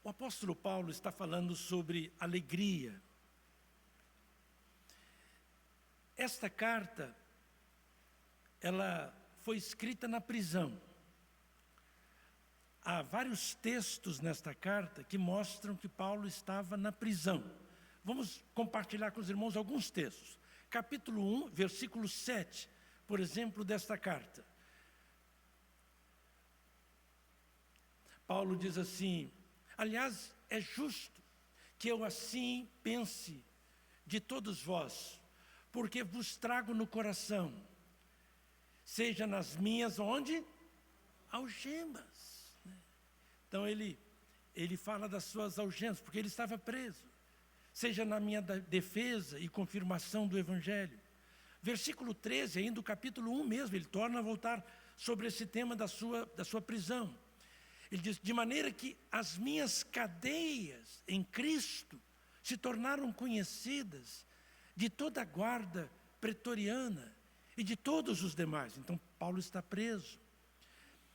O apóstolo Paulo está falando sobre alegria. Esta carta, ela foi escrita na prisão. Há vários textos nesta carta que mostram que Paulo estava na prisão. Vamos compartilhar com os irmãos alguns textos. Capítulo 1, versículo 7, por exemplo, desta carta. Paulo diz assim: aliás, é justo que eu assim pense de todos vós, porque vos trago no coração, seja nas minhas, onde? Algemas. Então ele fala das suas algemas, porque ele estava preso. Seja na minha defesa e confirmação do Evangelho. Versículo 13, ainda do capítulo 1 mesmo, ele torna a voltar sobre esse tema da sua prisão. Ele diz: de maneira que as minhas cadeias em Cristo se tornaram conhecidas de toda a guarda pretoriana e de todos os demais. Então Paulo está preso.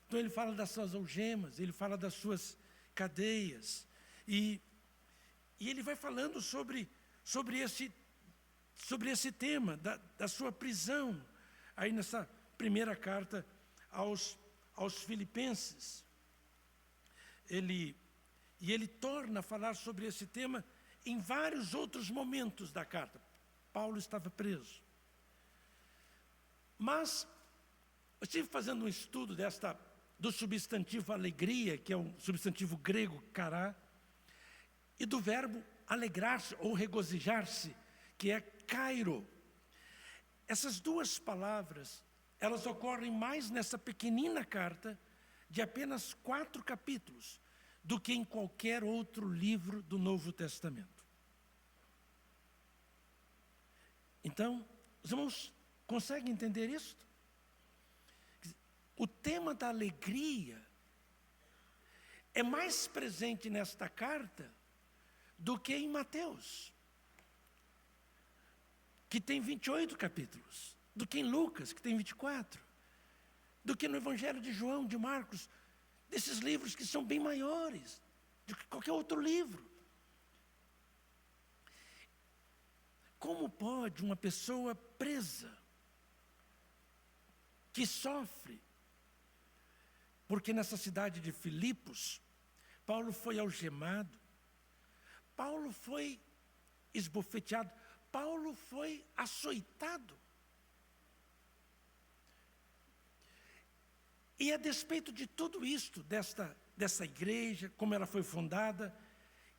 Então ele fala das suas algemas, ele fala das suas cadeias. E ele vai falando sobre esse tema da sua prisão, aí nessa primeira carta aos Filipenses. Ele torna a falar sobre esse tema em vários outros momentos da carta. Paulo estava preso. Mas eu estive fazendo um estudo do substantivo alegria, que é um substantivo grego, kará, e do verbo alegrar-se ou regozijar-se, que é kairo. Essas duas palavras, elas ocorrem mais nessa pequenina carta, de apenas 4 capítulos, do que em qualquer outro livro do Novo Testamento. Então, os irmãos conseguem entender isso? O tema da alegria é mais presente nesta carta do que em Mateus, que tem 28 capítulos, do que em Lucas, que tem 24, do que no Evangelho de João, de Marcos, desses livros que são bem maiores do que qualquer outro livro. Como pode uma pessoa presa, que sofre, porque nessa cidade de Filipos, Paulo foi algemado, Paulo foi esbofeteado, Paulo foi açoitado. E a despeito de tudo isto, dessa igreja, como ela foi fundada,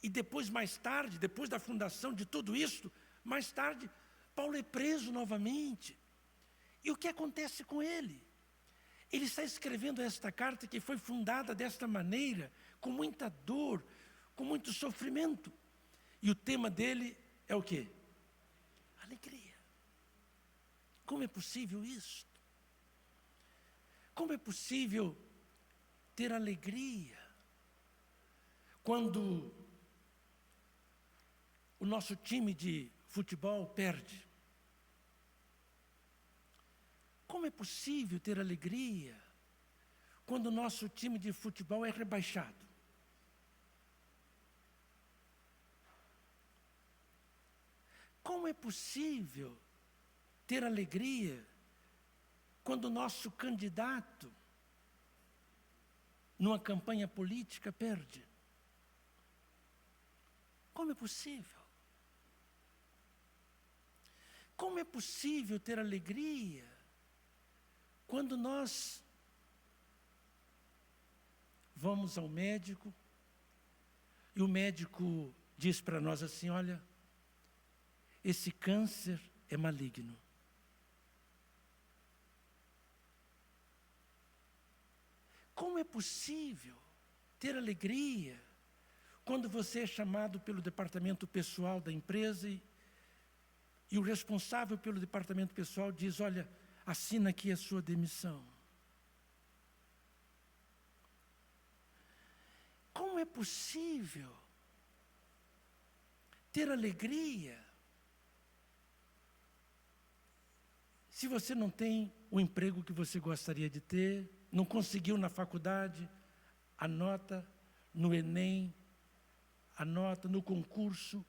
e depois, mais tarde, depois da fundação de tudo isto, mais tarde, Paulo é preso novamente. E o que acontece com ele? Ele está escrevendo esta carta que foi fundada desta maneira, com muita dor, com muito sofrimento. E o tema dele é o quê? Alegria. Como é possível isso? Como é possível ter alegria quando o nosso time de futebol perde? Como é possível ter alegria quando o nosso time de futebol é rebaixado? Como é possível ter alegria quando o nosso candidato, numa campanha política, perde? Como é possível? Como é possível ter alegria quando nós vamos ao médico e o médico diz para nós assim: olha, esse câncer é maligno. Como é possível ter alegria quando você é chamado pelo departamento pessoal da empresa e o responsável pelo departamento pessoal diz: olha, assina aqui a sua demissão? Como é possível ter alegria se você não tem o emprego que você gostaria de ter, não conseguiu na faculdade a nota no Enem a nota no concurso,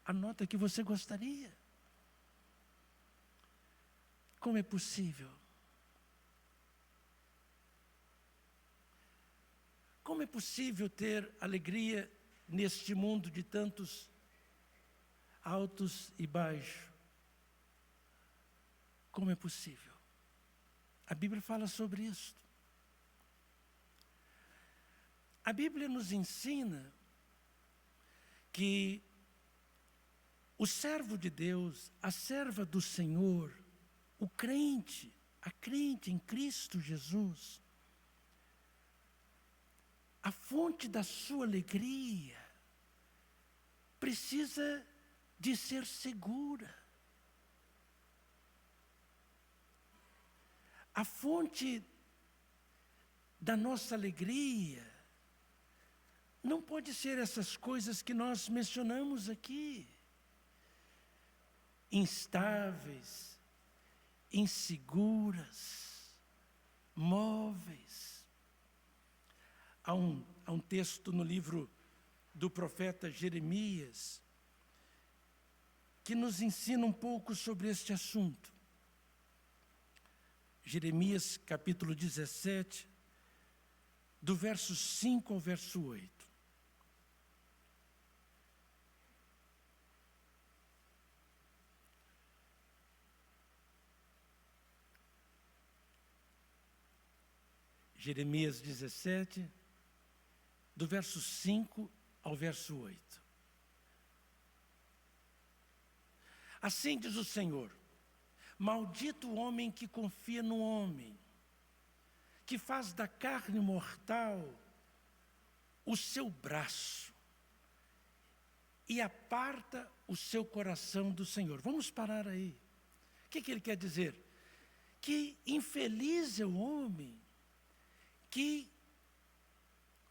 a nota que você gostaria. Como é possível? Como é possível ter alegria neste mundo de tantos altos e baixos? Como é possível? A Bíblia fala sobre isso. A Bíblia nos ensina que o servo de Deus, a serva do Senhor, o crente, a crente em Cristo Jesus, a fonte da sua alegria precisa de ser segura. A fonte da nossa alegria não pode ser essas coisas que nós mencionamos aqui. Instáveis, inseguras, móveis. Há um texto no livro do profeta Jeremias que nos ensina um pouco sobre este assunto. Jeremias, capítulo 17, do verso 5 ao verso 8. Jeremias 17, do verso 5 ao verso 8. Assim diz o Senhor: maldito o homem que confia no homem, que faz da carne mortal o seu braço e aparta o seu coração do Senhor. Vamos parar aí. O que ele quer dizer? Que infeliz é o homem que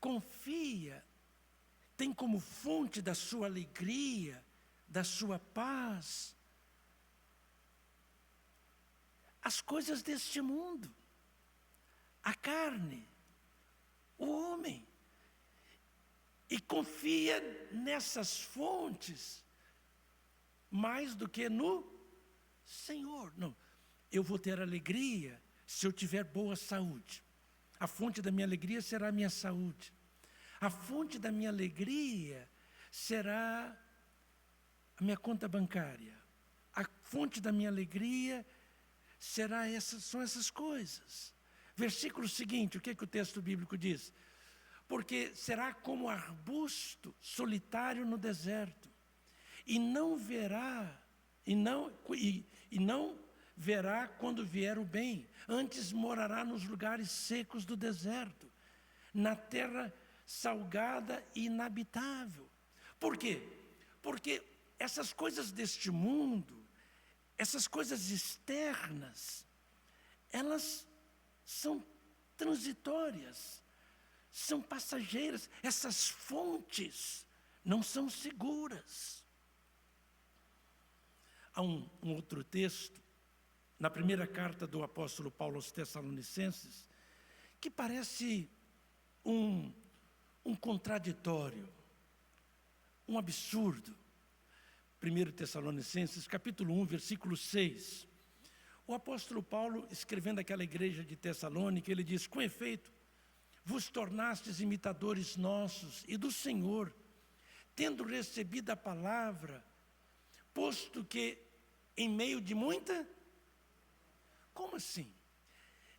confia, tem como fonte da sua alegria, da sua paz, as coisas deste mundo, a carne, o homem, e confia nessas fontes mais do que no Senhor. Não, eu vou ter alegria se eu tiver boa saúde. A fonte da minha alegria será a minha saúde. A fonte da minha alegria será a minha conta bancária. A fonte da minha alegria são essas coisas. Versículo seguinte, o que o texto bíblico diz? Porque será como arbusto solitário no deserto, e não verá quando vier o bem, antes morará nos lugares secos do deserto, na terra salgada e inabitável. Por quê? Porque essas coisas deste mundo, essas coisas externas, elas são transitórias, são passageiras, essas fontes não são seguras. Há um outro texto, na primeira carta do apóstolo Paulo aos Tessalonicenses, que parece um contraditório, um absurdo. 1 Tessalonicenses, capítulo 1, versículo 6. O apóstolo Paulo, escrevendo àquela igreja de Tessalônica, ele diz: com efeito, vos tornastes imitadores nossos e do Senhor, tendo recebido a palavra, posto que em meio de muita... Como assim?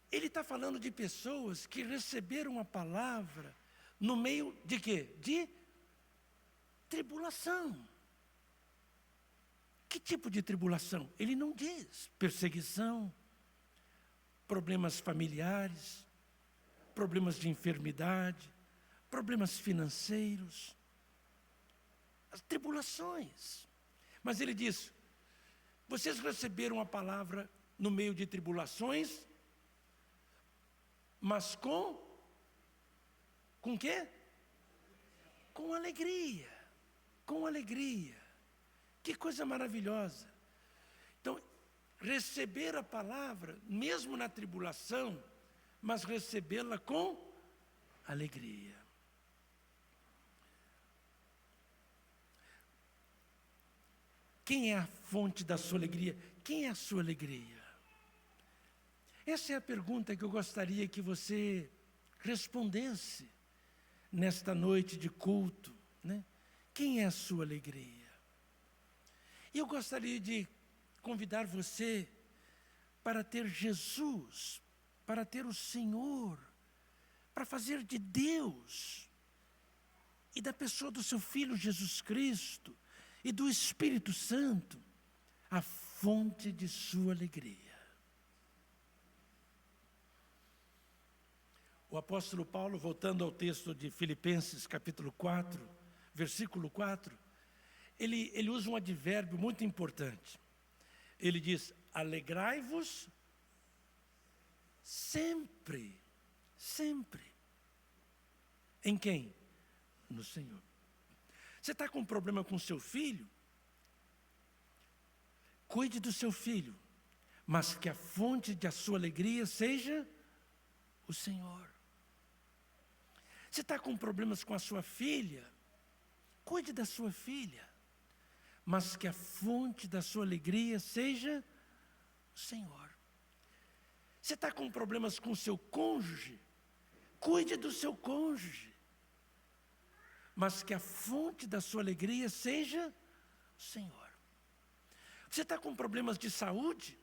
Ele está falando de pessoas que receberam a palavra no meio de quê? De tribulação. Que tipo de tribulação? Ele não diz. Perseguição, problemas familiares, problemas de enfermidade, problemas financeiros, as tribulações. Mas ele diz: vocês receberam a palavra no meio de tribulações, mas com quê? Com alegria, com alegria. Que coisa maravilhosa. Então, receber a palavra, mesmo na tribulação, mas recebê-la com alegria. Quem é a fonte da sua alegria? Quem é a sua alegria? Essa é a pergunta que eu gostaria que você respondesse nesta noite de culto, né? Quem é a sua alegria? E eu gostaria de convidar você para ter Jesus, para ter o Senhor, para fazer de Deus e da pessoa do seu Filho Jesus Cristo e do Espírito Santo a fonte de sua alegria. O apóstolo Paulo, voltando ao texto de Filipenses, capítulo 4, versículo 4, ele usa um advérbio muito importante. Ele diz: alegrai-vos sempre, sempre. Em quem? No Senhor. Você está com um problema com seu filho? Cuide do seu filho, mas que a fonte da sua alegria seja o Senhor. Você está com problemas com a sua filha? Cuide da sua filha, mas que a fonte da sua alegria seja o Senhor. Você está com problemas com o seu cônjuge? Cuide do seu cônjuge, mas que a fonte da sua alegria seja o Senhor. Você está com problemas de saúde?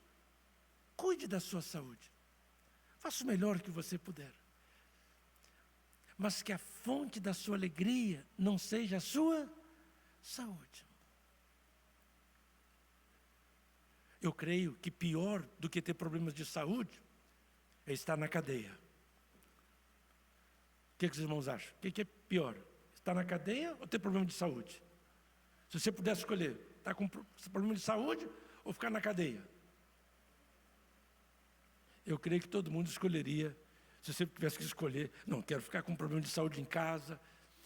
Cuide da sua saúde. Faça o melhor que você puder. Mas que a fonte da sua alegria não seja a sua saúde. Eu creio que pior do que ter problemas de saúde é estar na cadeia. O que os irmãos acham? O que é pior? Estar na cadeia ou ter problema de saúde? Se você pudesse escolher, estar com problema de saúde ou ficar na cadeia? Eu creio que todo mundo escolheria, se você tivesse que escolher, não, quero ficar com problema de saúde em casa,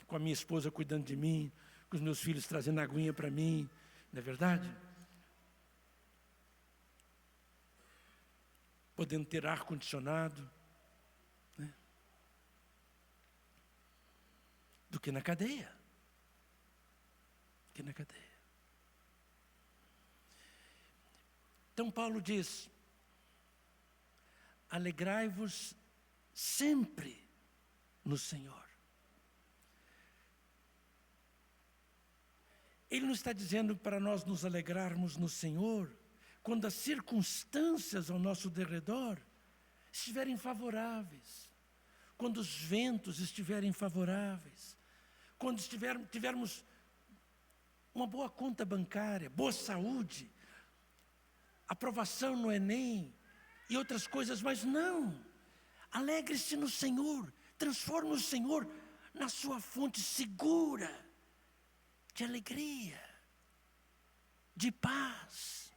com a minha esposa cuidando de mim, com os meus filhos trazendo aguinha para mim, não é verdade? Podendo ter ar-condicionado, né? Do que na cadeia. Que na cadeia. Então Paulo diz: alegrai-vos sempre no Senhor. Ele não está dizendo para nós nos alegrarmos no Senhor quando as circunstâncias ao nosso derredor estiverem favoráveis, quando os ventos estiverem favoráveis, quando tivermos uma boa conta bancária, boa saúde, aprovação no Enem e outras coisas, mas não. Alegre-se no Senhor, transforme o Senhor na sua fonte segura de alegria, de paz,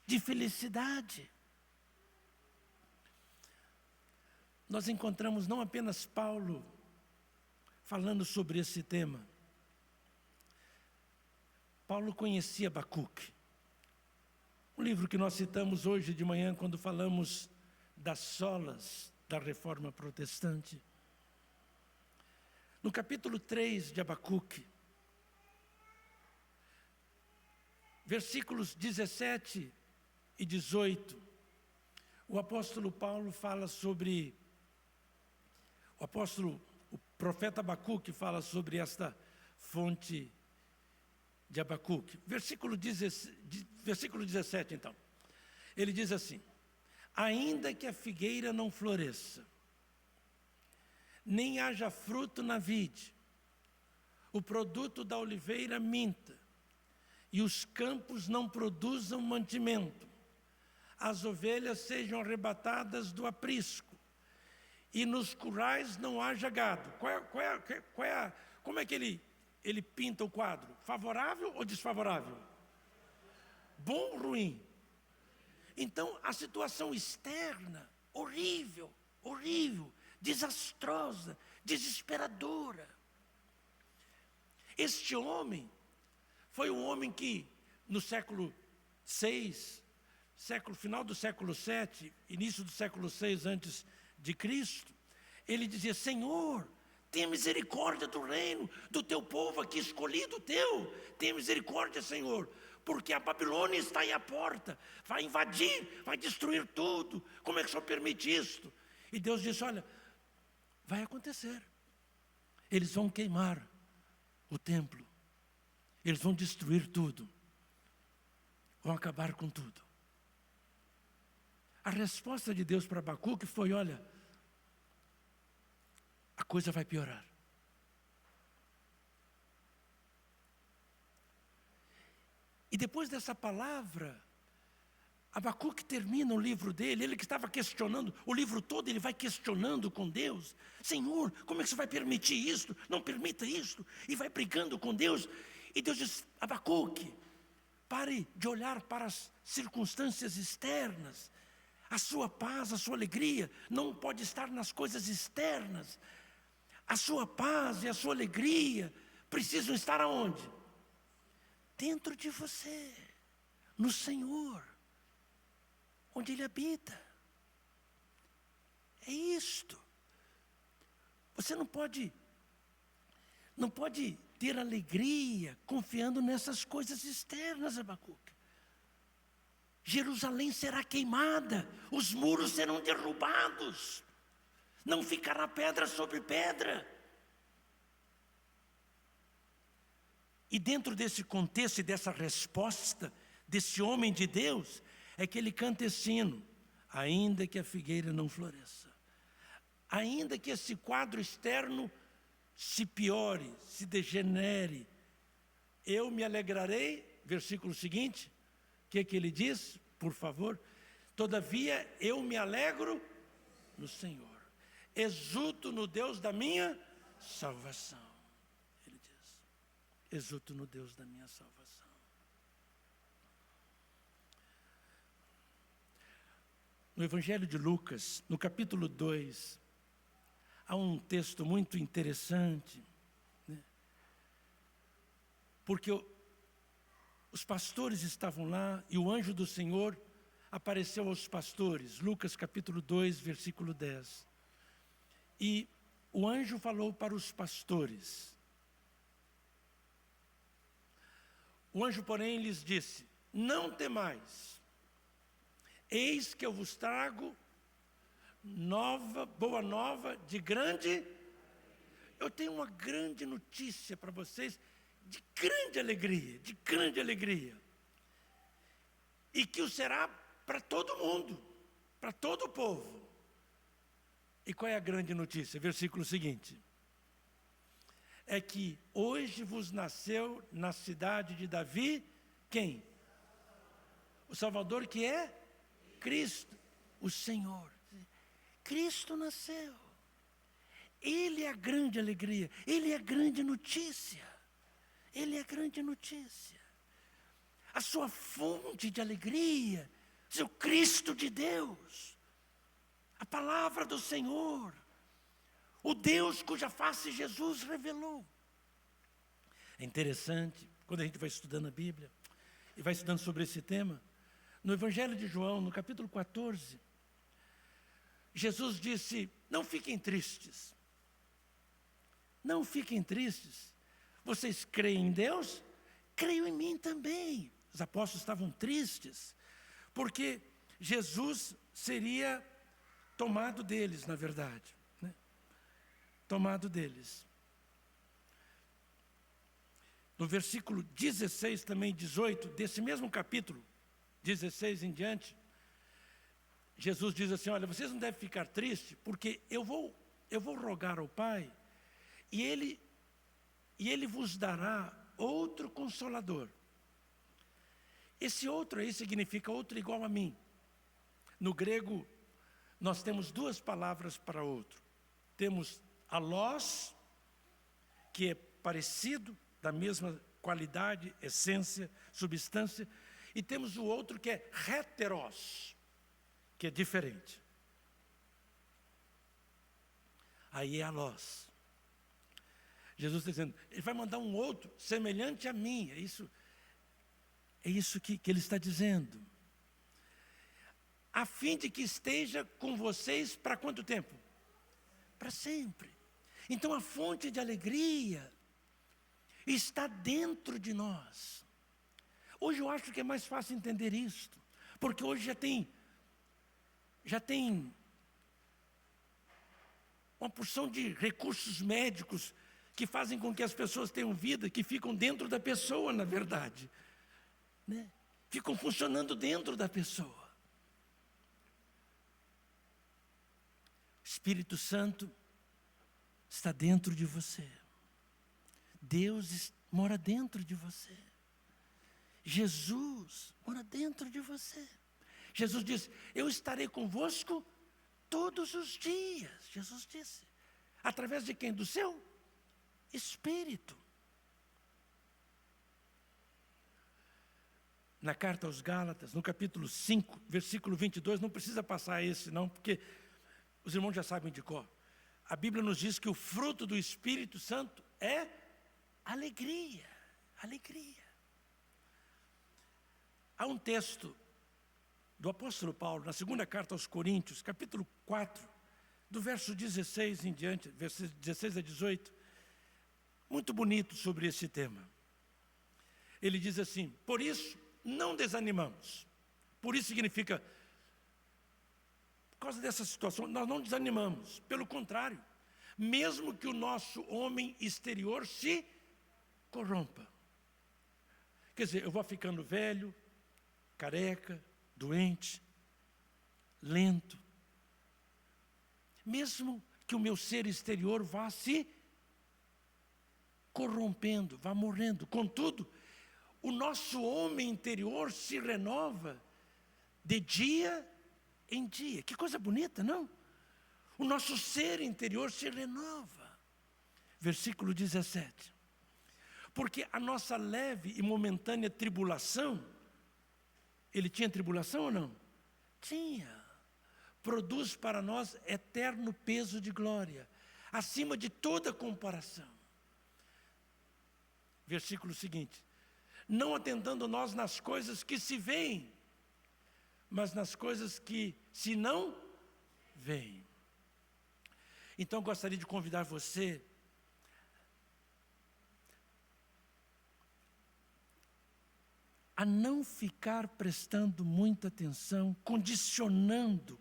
de felicidade. Nós encontramos não apenas Paulo falando sobre esse tema. Paulo conhecia Abacuque, um livro que nós citamos hoje de manhã quando falamos das solas da Reforma Protestante. No capítulo 3 de Abacuque, versículos 17 e 18, o apóstolo Paulo fala sobre, o profeta Abacuque fala sobre esta fonte de Abacuque. Versículo 17 então, ele diz assim: ainda que a figueira não floresça, nem haja fruto na vide, o produto da oliveira minta, e os campos não produzam mantimento, as ovelhas sejam arrebatadas do aprisco, e nos currais não haja gado. Como é que ele pinta o quadro? Favorável ou desfavorável? Bom ou ruim? Então, a situação externa, horrível, desastrosa, desesperadora. Este homem foi um homem que, no século VI, final do século VII, início do século VI antes de Cristo, ele dizia: Senhor, Tenha misericórdia do reino, do teu povo aqui escolhido teu. Tenha misericórdia, Senhor, porque a Babilônia está aí à porta, vai invadir, vai destruir tudo. Como é que o Senhor permite isto? E Deus disse, olha, vai acontecer. Eles vão queimar o templo. Eles vão destruir tudo. Vão acabar com tudo. A resposta de Deus para Abacuque foi, olha, a coisa vai piorar. E depois dessa palavra, Abacuque termina o livro dele, ele que estava questionando, o livro todo ele vai questionando com Deus. Senhor, como é que você vai permitir isto? Não permita isto. E vai brigando com Deus. E Deus diz, Abacuque, pare de olhar para as circunstâncias externas. A sua paz, a sua alegria não pode estar nas coisas externas. A sua paz e a sua alegria precisam estar aonde? Dentro de você, no Senhor, onde Ele habita. É isto. Você não pode ter alegria confiando nessas coisas externas, Abacuque. Jerusalém será queimada, os muros serão derrubados, não ficará pedra sobre pedra. E dentro desse contexto e dessa resposta desse homem de Deus, é que ele canta esse hino, ainda que a figueira não floresça, ainda que esse quadro externo se piore, se degenere, eu me alegrarei, versículo seguinte, o que ele diz, por favor? Todavia eu me alegro no Senhor, exulto no Deus da minha salvação. Ele diz, exulto no Deus da minha salvação. No Evangelho de Lucas, no capítulo 2, há um texto muito interessante, né? Porque os pastores estavam lá e o anjo do Senhor apareceu aos pastores. Lucas capítulo 2, versículo 10. E o anjo falou para os pastores. O anjo, porém, lhes disse, não temais, eis que eu vos trago boa nova de grande... Eu tenho uma grande notícia para vocês, de grande alegria. E que o será para todo mundo, para todo o povo. E qual é a grande notícia? Versículo seguinte. É que hoje vos nasceu na cidade de Davi, quem? O Salvador, que é Cristo, o Senhor. Cristo nasceu. Ele é a grande alegria, Ele é a grande notícia. Ele é a grande notícia. A sua fonte de alegria, seu Cristo de Deus, a palavra do Senhor, o Deus cuja face Jesus revelou. É interessante, quando a gente vai estudando a Bíblia, e vai estudando sobre esse tema, no Evangelho de João, no capítulo 14, Jesus disse, não fiquem tristes. Não fiquem tristes. Vocês creem em Deus? Creio em mim também. Os apóstolos estavam tristes, porque Jesus seria tomado deles, na verdade. Né? Tomado deles. No versículo 16, também 18, desse mesmo capítulo, 16 em diante, Jesus diz assim, olha, vocês não devem ficar tristes, porque eu vou rogar ao Pai, e Ele vos dará outro Consolador. Esse outro aí significa outro igual a mim. No grego, nós temos duas palavras para outro. Temos alós, que é parecido, da mesma qualidade, essência, substância, e temos o outro que é heteros, que é diferente. Aí é alós. Jesus está dizendo, Ele vai mandar um outro semelhante a mim. É isso que Ele está dizendo. A fim de que esteja com vocês para quanto tempo? Para sempre. Então a fonte de alegria está dentro de nós. Hoje eu acho que é mais fácil entender isto, porque hoje já tem uma porção de recursos médicos que fazem com que as pessoas tenham vida, que ficam dentro da pessoa, na verdade, né? Ficam funcionando dentro da pessoa. O Espírito Santo está dentro de você. Deus mora dentro de você. Jesus mora dentro de você. Jesus disse: eu estarei convosco todos os dias. Jesus disse. Através de quem? Do seu Espírito. Na carta aos Gálatas, no capítulo 5, versículo 22, não precisa passar esse não, porque os irmãos já sabem de cor. A Bíblia nos diz que o fruto do Espírito Santo é alegria. Alegria. Há um texto do apóstolo Paulo, na segunda carta aos Coríntios, capítulo 4, do verso 16 em diante, versos 16 a 18, muito bonito sobre esse tema. Ele diz assim: por isso não desanimamos. Por isso significa, por causa dessa situação, nós não desanimamos. Pelo contrário, mesmo que o nosso homem exterior se corrompa. Quer dizer, eu vou ficando velho, careca, doente, lento. Mesmo que o meu ser exterior vá se corrompendo, vá morrendo. Contudo, o nosso homem interior se renova de dia em dia. Que coisa bonita, não? O nosso ser interior se renova. Versículo 17. Porque a nossa leve e momentânea tribulação, ele tinha tribulação ou não? Tinha. Produz para nós eterno peso de glória, acima de toda comparação. Versículo seguinte: não atentando nós nas coisas que se veem, mas nas coisas que se não veem. Então eu gostaria de convidar você a não ficar prestando muita atenção, condicionando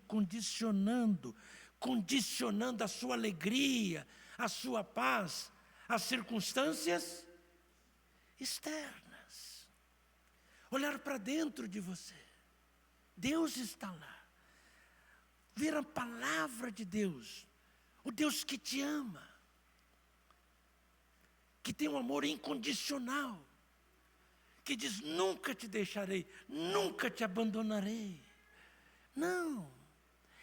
a sua alegria, a sua paz, às circunstâncias externas. Olhar para dentro de você. Deus está lá. Ver a palavra de Deus, o Deus que te ama, que tem um amor incondicional, que diz: nunca te deixarei, nunca te abandonarei. Não,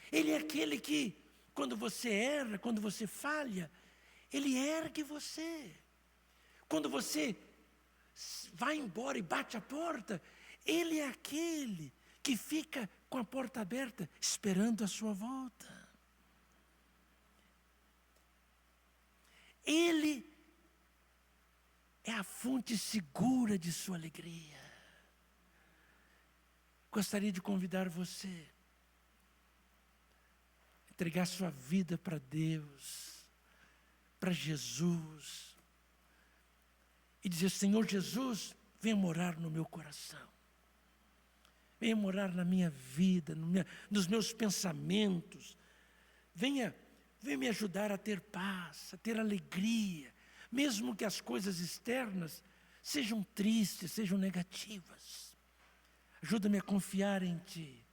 Ele é aquele que, quando você erra, quando você falha, Ele ergue você. Quando você vai embora e bate a porta, Ele é aquele que fica com a porta aberta, esperando a sua volta. Ele é a fonte segura de sua alegria. Gostaria de convidar você a entregar sua vida para Deus, para Jesus, e dizer: Senhor Jesus, venha morar no meu coração, venha morar na minha vida, nos meus pensamentos, venha me ajudar a ter paz, a ter alegria, mesmo que as coisas externas sejam tristes, sejam negativas. Ajuda-me a confiar em Ti,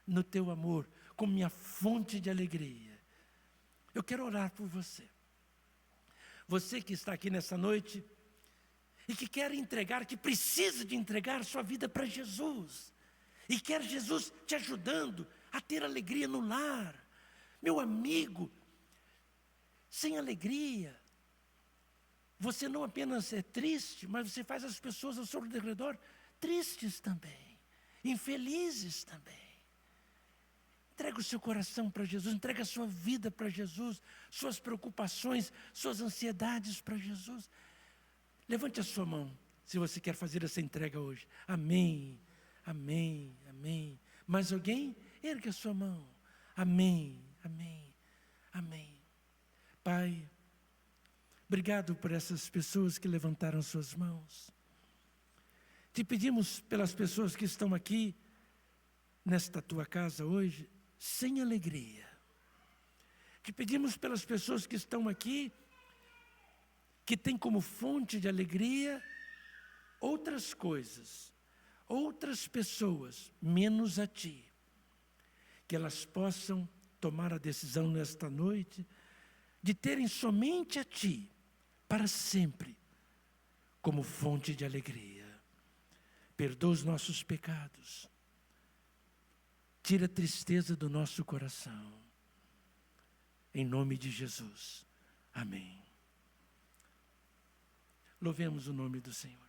no Teu amor, como minha fonte de alegria. Eu quero orar por você. Você que está aqui nessa noite e que quer entregar, que precisa de entregar sua vida para Jesus, e quer Jesus te ajudando a ter alegria no lar. Meu amigo, sem alegria, você não apenas é triste, mas você faz as pessoas ao seu redor tristes também, infelizes também. Entrega o seu coração para Jesus, entrega a sua vida para Jesus, suas preocupações, suas ansiedades para Jesus. Levante a sua mão, se você quer fazer essa entrega hoje. Amém, amém, amém. Mais alguém? Ergue a sua mão. Amém, amém, amém. Pai, Obrigado por essas pessoas que levantaram suas mãos. Te pedimos pelas pessoas que estão aqui, nesta tua casa hoje, sem alegria. Te pedimos pelas pessoas que estão aqui, que têm como fonte de alegria outras coisas, outras pessoas, menos a Ti. Que elas possam tomar a decisão nesta noite de terem somente a Ti, para sempre, como fonte de alegria. Perdoa os nossos pecados. Tira a tristeza do nosso coração. Em nome de Jesus. Amém. Louvemos o nome do Senhor.